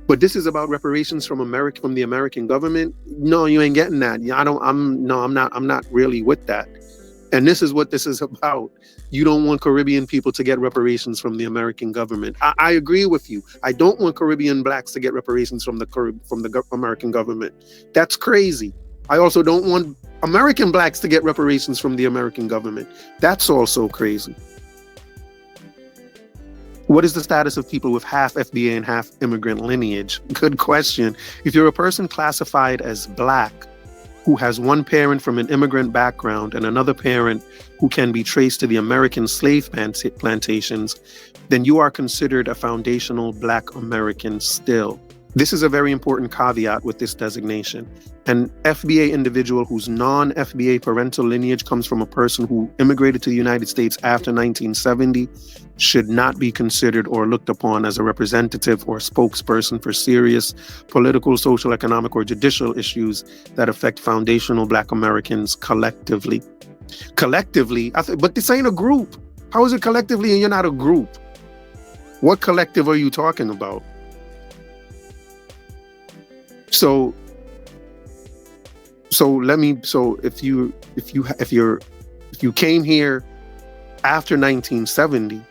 [SPEAKER 1] But this is about reparations from the American government. No, you ain't getting that. I'm not really with that. And this is what this is about. You don't want Caribbean people to get reparations from the American government. I agree with you. I don't want Caribbean Blacks to get reparations from the American government. That's crazy. I also don't want American Blacks to get reparations from the American government. That's also crazy. What is the status of people with half FBA and half immigrant lineage? Good question. If you're a person classified as Black, who has one parent from an immigrant background and another parent who can be traced to the American slave plantations, then you are considered a foundational Black American still. This is a very important caveat with this designation. An FBA individual whose non-FBA parental lineage comes from a person who immigrated to the United States after 1970 should not be considered or looked upon as a representative or spokesperson for serious political, social, economic, or judicial issues that affect foundational Black Americans collectively. Collectively? But this ain't a group. How is it collectively and you're not a group? What collective are you talking about? So if you came here after 1970,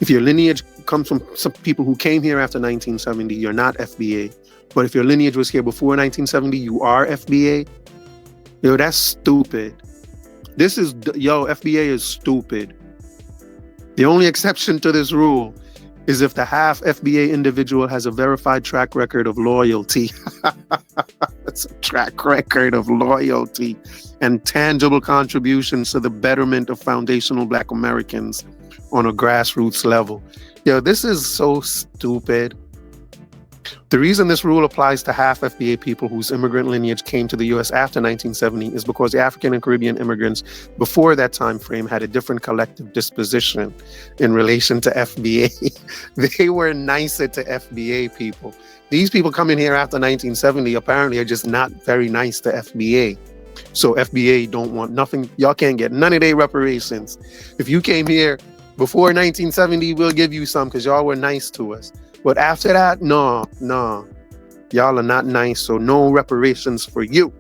[SPEAKER 1] if your lineage comes from some people who came here after 1970, you're not FBA. But if your lineage was here before 1970, you are FBA. Yo, that's stupid. FBA is stupid. The only exception to this rule is if the half FBA individual has a verified track record of loyalty. That's a track record of loyalty and tangible contributions to the betterment of foundational Black Americans on a grassroots level. Yo, this is so stupid. The reason this rule applies to half FBA people whose immigrant lineage came to the U.S. after 1970 is because the African and Caribbean immigrants before that time frame had a different collective disposition in relation to FBA. They were nicer to FBA people. These people coming here after 1970 apparently are just not very nice to FBA. So FBA don't want nothing. Y'all can't get none of their reparations. If you came here before 1970, we'll give you some because y'all were nice to us. But after that, no. Y'all are not nice, so no reparations for you.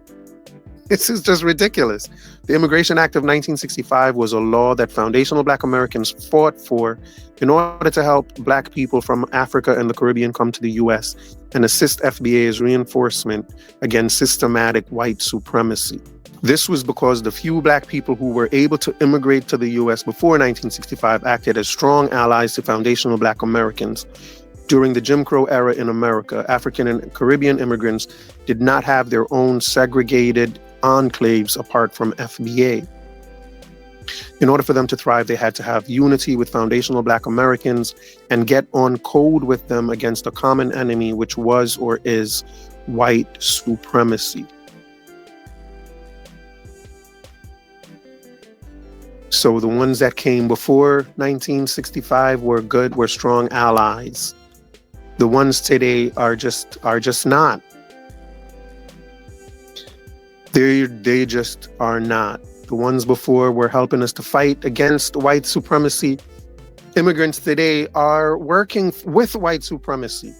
[SPEAKER 1] This is just ridiculous. The Immigration Act of 1965 was a law that foundational Black Americans fought for in order to help Black people from Africa and the Caribbean come to the U.S. and assist FBA's reinforcement against systematic white supremacy. This was because the few Black people who were able to immigrate to the U.S. before 1965 acted as strong allies to foundational Black Americans. During the Jim Crow era in America, African and Caribbean immigrants did not have their own segregated enclaves apart from FBA. In order for them to thrive, they had to have unity with foundational Black Americans and get on code with them against a common enemy, which was or is white supremacy. So the ones that came before 1965 were strong allies. The ones today are just not. They just are not. The ones before were helping us to fight against white supremacy. Immigrants today are working with white supremacy.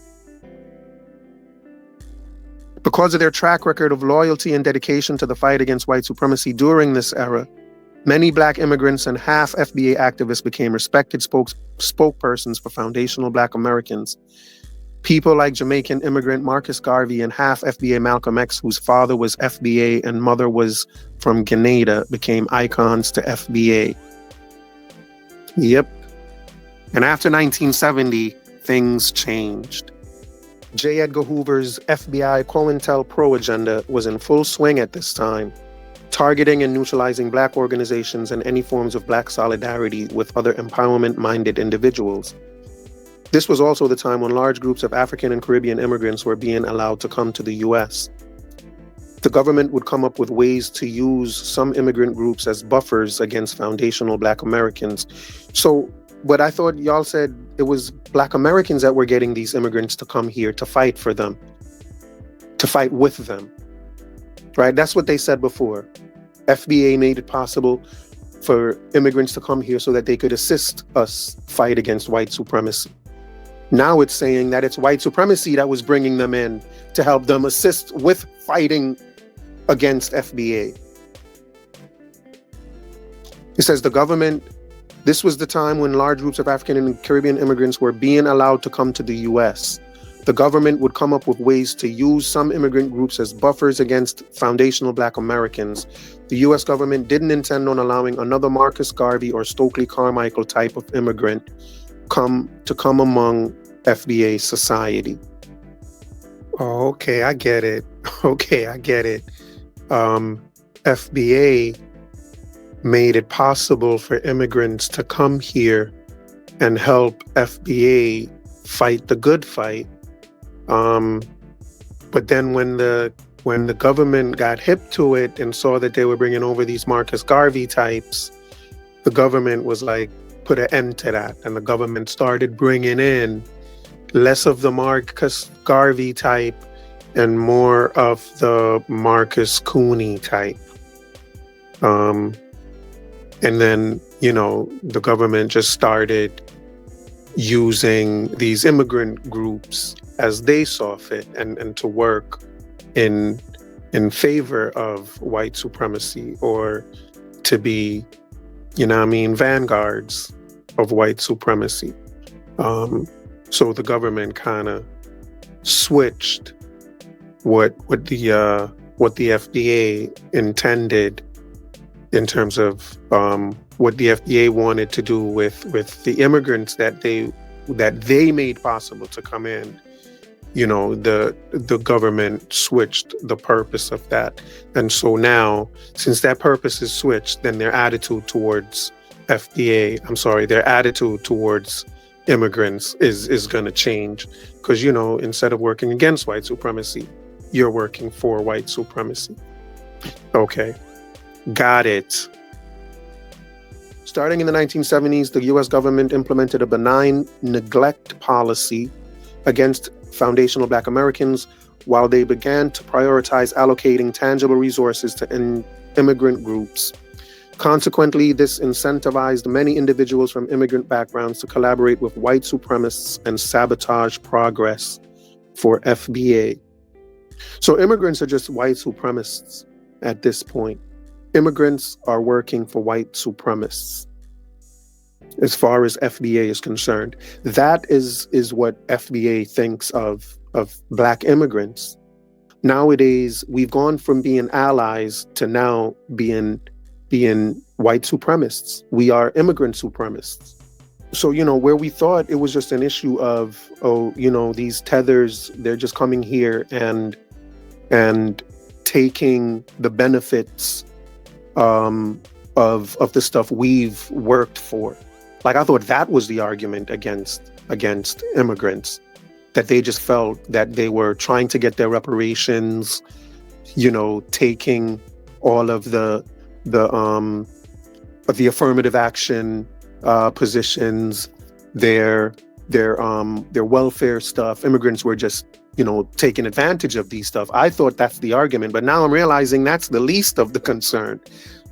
[SPEAKER 1] Because of their track record of loyalty and dedication to the fight against white supremacy during this era, many Black immigrants and half FBA activists became respected spokespersons for foundational Black Americans. People like Jamaican immigrant Marcus Garvey and half FBA Malcolm X, whose father was FBA and mother was from Grenada, became icons to FBA. Yep. And after 1970, things changed. J. Edgar Hoover's FBI COINTELPRO agenda was in full swing at this time, targeting and neutralizing Black organizations and any forms of Black solidarity with other empowerment-minded individuals. This was also the time when large groups of African and Caribbean immigrants were being allowed to come to the U.S. The government would come up with ways to use some immigrant groups as buffers against foundational Black Americans. So, but I thought y'all said it was Black Americans that were getting these immigrants to come here to fight for them, to fight with them, right? That's what they said before. FBA made it possible for immigrants to come here so that they could assist us fight against white supremacy. Now it's saying that it's white supremacy that was bringing them in to help them assist with fighting against FBA. It says this was the time when large groups of African and Caribbean immigrants were being allowed to come to the U.S. The government would come up with ways to use some immigrant groups as buffers against foundational Black Americans. The U.S. government didn't intend on allowing another Marcus Garvey or Stokely Carmichael type of immigrant come among FBA society. Oh, okay, I get it. Okay, I get it. Um, FBA made it possible for immigrants to come here and help FBA fight the good fight. Um, but then when the government got hip to it and saw that they were bringing over these Marcus Garvey types, the government was like, put an end to that, and the government started bringing in less of the Marcus Garvey type and more of the Marcus Cooney type. And then, the government just started using these immigrant groups as they saw fit and to work in favor of white supremacy, or to be, vanguards of white supremacy. So the government kind of switched what the FBA intended in terms of what the FBA wanted to do with the immigrants that they made possible to come in. The government switched the purpose of that, and so now, since that purpose is switched, then their attitude towards immigrants is going to change, because instead of working against white supremacy, you're working for white supremacy. Okay, got it. Starting in the 1970s, the U.S. government implemented a benign neglect policy against foundational Black Americans, while they began to prioritize allocating tangible resources to immigrant groups. Consequently, this incentivized many individuals from immigrant backgrounds to collaborate with white supremacists and sabotage progress for FBA. So immigrants are just white supremacists at this point. Immigrants are working for white supremacists as far as FBA is concerned. That is what FBA thinks of Black immigrants. Nowadays, we've gone from being allies to now being white supremacists. We are immigrant supremacists. So, where we thought it was just an issue of, these tethers, they're just coming here and taking the benefits of the stuff we've worked for. Like, I thought that was the argument against immigrants, that they just felt that they were trying to get their reparations, taking all of the affirmative action positions, their welfare stuff. Immigrants were just taking advantage of these stuff. I thought that's the argument, but now I'm realizing that's the least of the concern.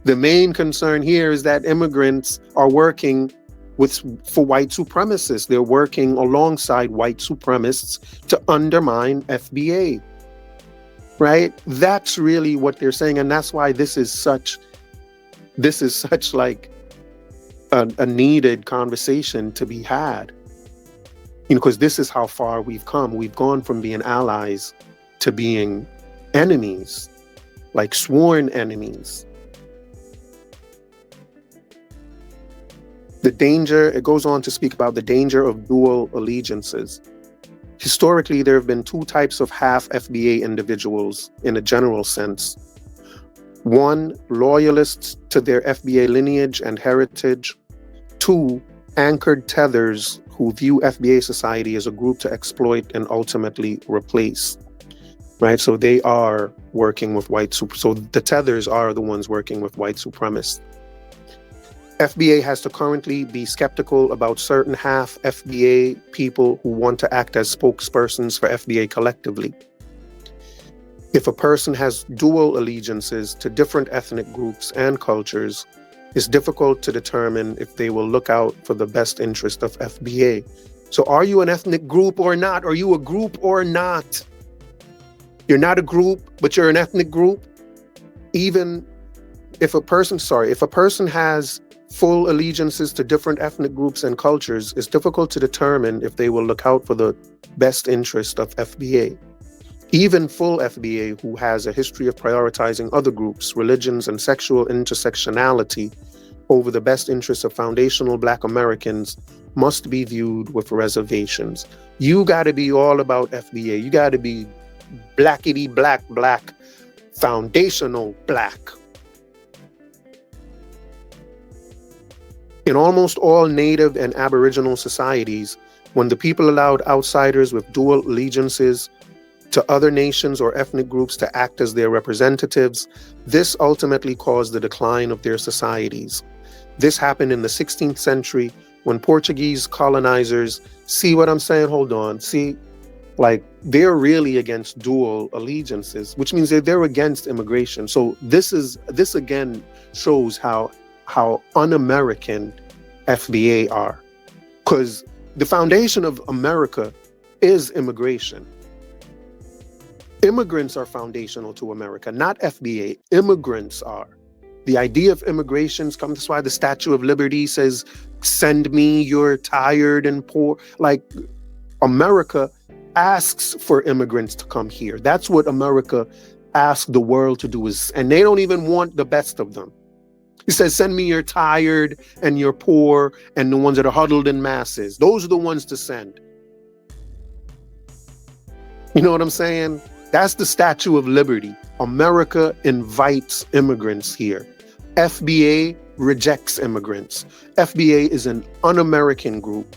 [SPEAKER 1] The main concern here is that immigrants are working for white supremacists. They're working alongside white supremacists to undermine FBA. Right? That's really what they're saying, and that's why this is such like a needed conversation to be had. Because this is how far we've come. We've gone from being allies to being enemies, like sworn enemies. It goes on to speak about the danger of dual allegiances. Historically, there have been two types of half FBA individuals in a general sense. One, loyalists to their FBA lineage and heritage. Two, anchored tethers who view FBA society as a group to exploit and ultimately replace. Right? So they are working with so the tethers are the ones working with white supremacists. FBA has to currently be skeptical about certain half FBA people who want to act as spokespersons for FBA collectively. If a person has dual allegiances to different ethnic groups and cultures, it's difficult to determine if they will look out for the best interest of FBA. So are you an ethnic group or not? Are you a group or not? You're not a group, but you're an ethnic group. Even if a person has full allegiances to different ethnic groups and cultures, it's difficult to determine if they will look out for the best interest of FBA. Even full FBA, who has a history of prioritizing other groups, religions, and sexual intersectionality over the best interests of foundational Black Americans, must be viewed with reservations. You got to be all about FBA. You got to be blackity black, foundational black. In almost all Native and Aboriginal societies, when the people allowed outsiders with dual allegiances to other nations or ethnic groups to act as their representatives, this ultimately caused the decline of their societies. This happened in the 16th century when Portuguese colonizers, see what I'm saying? Hold on. See, like they're really against dual allegiances, which means that they're against immigration. So this again shows how un-American FBA are, because the foundation of America is immigration. Immigrants are foundational to America, not FBA. Immigrants are. The idea of immigrations comes. That's why the Statue of Liberty says, "Send me your tired and poor." Like America asks for immigrants to come here. That's what America asks the world to do, and they don't even want the best of them. He says, "Send me your tired and your poor and the ones that are huddled in masses." Those are the ones to send. You know what I'm saying? That's the Statue of Liberty. America invites immigrants here. FBA rejects immigrants. FBA is an un-American group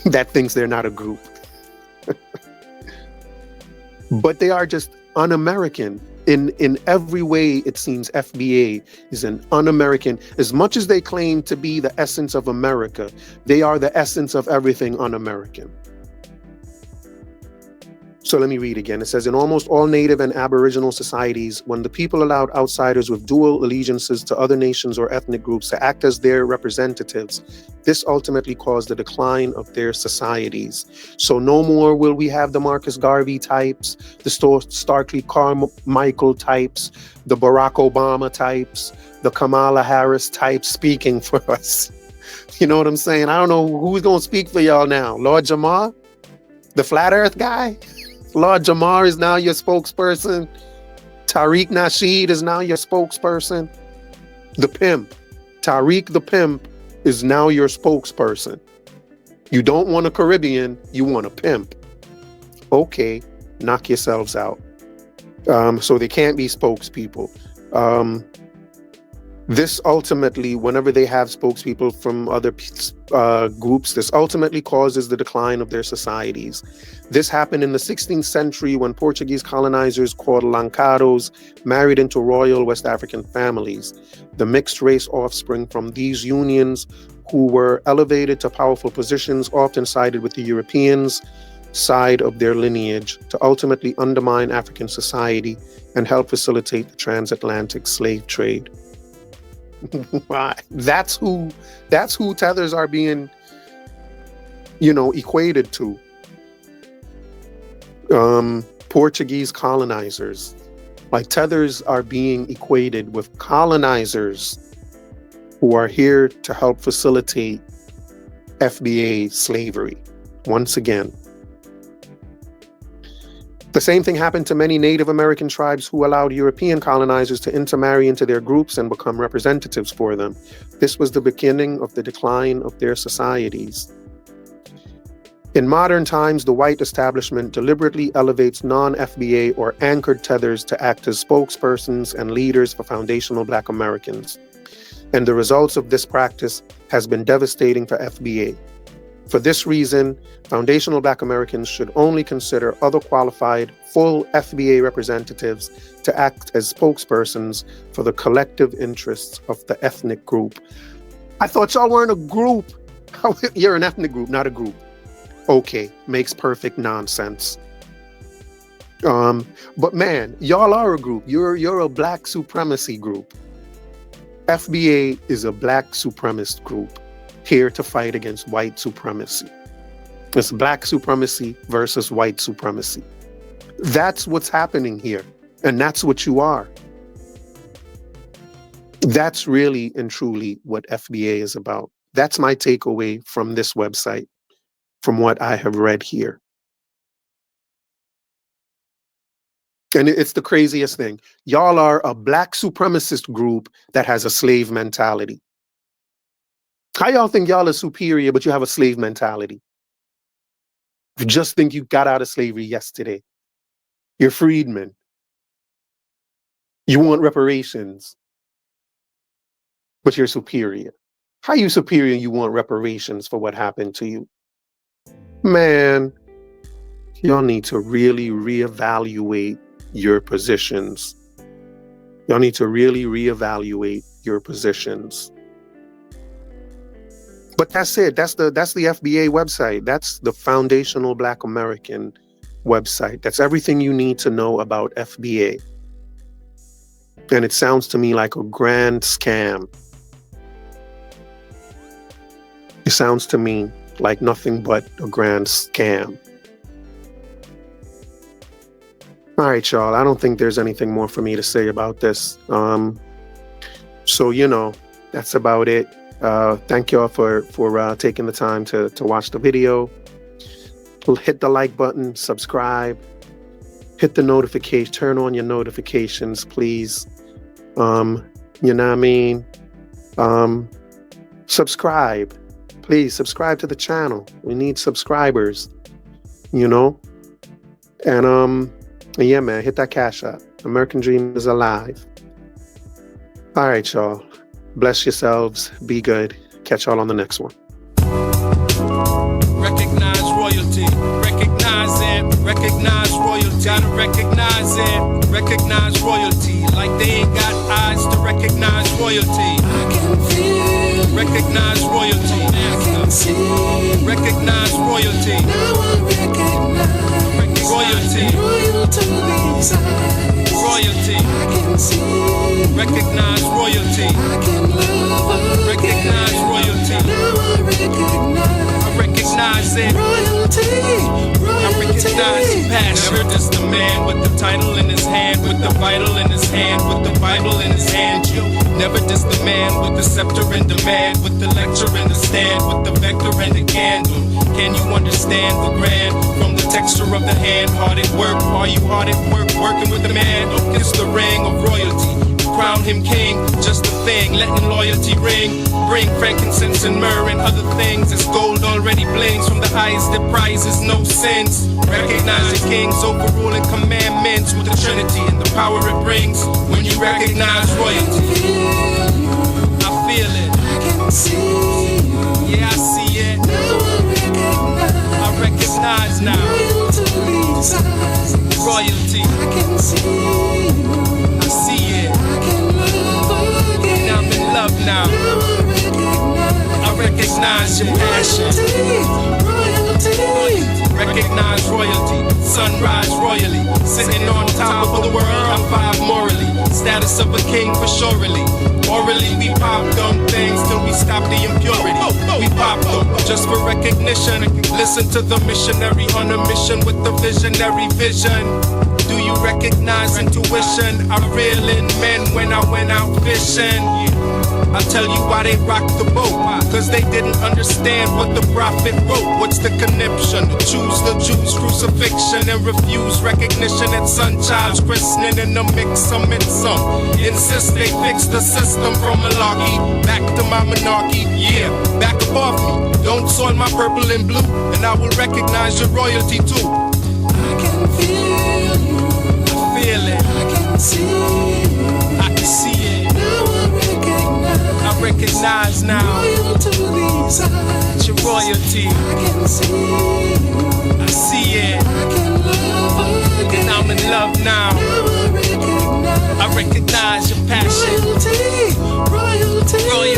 [SPEAKER 1] that thinks they're not a group. But they are just un-American. In every way, it seems FBA is an un-American. As much as they claim to be the essence of America, they are the essence of everything un-American. So let me read again. It says, in almost all Native and Aboriginal societies, when the people allowed outsiders with dual allegiances to other nations or ethnic groups to act as their representatives, this ultimately caused the decline of their societies. So no more will we have the Marcus Garvey types, the Stokely Carmichael types, the Barack Obama types, the Kamala Harris types speaking for us. You know what I'm saying? I don't know who's going to speak for y'all now. Lord Jamar? The flat earth guy? Lord Jamar is now your spokesperson. Tariq Nasheed is now your spokesperson. The pimp, Tariq the pimp, is now your spokesperson. You don't want a Caribbean, you want a pimp. Okay, knock yourselves out. So they can't be spokespeople. This ultimately, whenever they have spokespeople from other groups, this ultimately causes the decline of their societies. This happened in the 16th century when Portuguese colonizers called Lancados married into royal West African families. The mixed race offspring from these unions, who were elevated to powerful positions, often sided with the Europeans' side of their lineage to ultimately undermine African society and help facilitate the transatlantic slave trade. That's who tethers are being, equated to. Portuguese colonizers. Like tethers are being equated with colonizers who are here to help facilitate FBA slavery. Once again. The same thing happened to many Native American tribes who allowed European colonizers to intermarry into their groups and become representatives for them. This was the beginning of the decline of their societies. In modern times, the white establishment deliberately elevates non-FBA or anchored tethers to act as spokespersons and leaders for foundational Black Americans. And the results of this practice has been devastating for FBA. For this reason, foundational Black Americans should only consider other qualified, full FBA representatives to act as spokespersons for the collective interests of the ethnic group. I thought y'all weren't a group. You're an ethnic group, not a group. Okay, makes perfect nonsense. But man, y'all are a group. You're a Black supremacy group. FBA is a Black supremacist group here to fight against white supremacy. It's Black supremacy versus white supremacy. That's what's happening here. And that's what you are. That's really and truly what FBA is about. That's my takeaway from this website, from what I have read here. And it's the craziest thing. Y'all are a Black supremacist group that has a slave mentality. How y'all think y'all are superior, but you have a slave mentality? You just think you got out of slavery yesterday. You're freedmen. You want reparations, but you're superior. How you superior and you want reparations for what happened to you? Man, y'all need to really reevaluate your positions. Y'all need to really reevaluate your positions. But that's it. That's the FBA website. That's the Foundational Black American website. That's everything you need to know about FBA. And it sounds to me like a grand scam. It sounds to me like nothing but a grand scam. All right, y'all. I don't think there's anything more for me to say about this. So, that's about it. Thank y'all for taking the time to watch the video. Hit the like button, subscribe, hit the notification, turn on your notifications, please. You know what I mean? Subscribe. Please subscribe to the channel. We need subscribers, And yeah, man, hit that cash app. American Dream is alive. All right, y'all. Bless yourselves. Be good. Catch y'all on the next one.
[SPEAKER 2] Recognize royalty. Recognize it. Recognize royalty. Gotta recognize it. Recognize royalty. Like they ain't got eyes to recognize royalty.
[SPEAKER 3] I can feel.
[SPEAKER 2] Recognize royalty.
[SPEAKER 3] I can see.
[SPEAKER 2] Recognize royalty.
[SPEAKER 3] Now I recognize
[SPEAKER 2] Royalty.
[SPEAKER 3] royalty's eyes.
[SPEAKER 2] Royalty.
[SPEAKER 3] I can see.
[SPEAKER 2] Recognize royalty.
[SPEAKER 3] I can love
[SPEAKER 2] Recognize
[SPEAKER 3] again.
[SPEAKER 2] royalty.
[SPEAKER 3] Now I
[SPEAKER 2] Recognize it.
[SPEAKER 3] royalty.
[SPEAKER 2] I recognize
[SPEAKER 3] Royalty.
[SPEAKER 2] passion. Never just a man with the title in his hand, with the vital in his hand, with the Bible in his hand. Never just a man with the scepter in demand, with the lecture in the stand, with the vector and the candle. Can you understand the grand? From the texture of the hand, hard at work. Are you hard at work, working with the man? Don't kiss the ring of royalty. Crown him king, just a thing, letting loyalty ring. Bring frankincense and myrrh and other things. As gold already blings from the highest that prizes no sins. Recognize the king's overruling commandments with the Trinity and the power it brings. When you recognize royalty, I feel it.
[SPEAKER 3] I can see you.
[SPEAKER 2] Yeah, I see it.
[SPEAKER 3] Now
[SPEAKER 2] I recognize now.
[SPEAKER 3] royalty's eyes.
[SPEAKER 2] Royalty,
[SPEAKER 3] I can see you.
[SPEAKER 2] I see it.
[SPEAKER 3] I can love again.
[SPEAKER 2] Now I'm in love now. I recognize your passion.
[SPEAKER 3] Royalty.
[SPEAKER 2] Recognize royalty, sunrise royally. Sitting on top of the world, I'm five morally. Status of a king for surely. Orally, we pop them things till we stop the impurity. We pop them just for recognition. Listen to the missionary on a mission with the visionary vision. Do you recognize intuition? I reel in men when I went out fishing. I'll tell you why they rocked the boat. Cause they didn't understand what the prophet wrote. What's the conniption? Choose the Jews' crucifixion and refuse recognition at son child's christening. In the mix, some and some insist they fix the system from malarkey back to my monarchy. Yeah, back above me. Don't soil my purple and blue, and I will recognize your royalty too.
[SPEAKER 3] I can feel you.
[SPEAKER 2] I feel it.
[SPEAKER 3] I can see you.
[SPEAKER 2] I can see it.
[SPEAKER 3] Now
[SPEAKER 2] I recognize now.
[SPEAKER 3] royalty's eyes.
[SPEAKER 2] Your royalty.
[SPEAKER 3] I can see you.
[SPEAKER 2] I see it.
[SPEAKER 3] I can love again.
[SPEAKER 2] And I'm in love now.
[SPEAKER 3] Now I recognize
[SPEAKER 2] I recognize your passion.
[SPEAKER 3] royalty.
[SPEAKER 2] Royalty.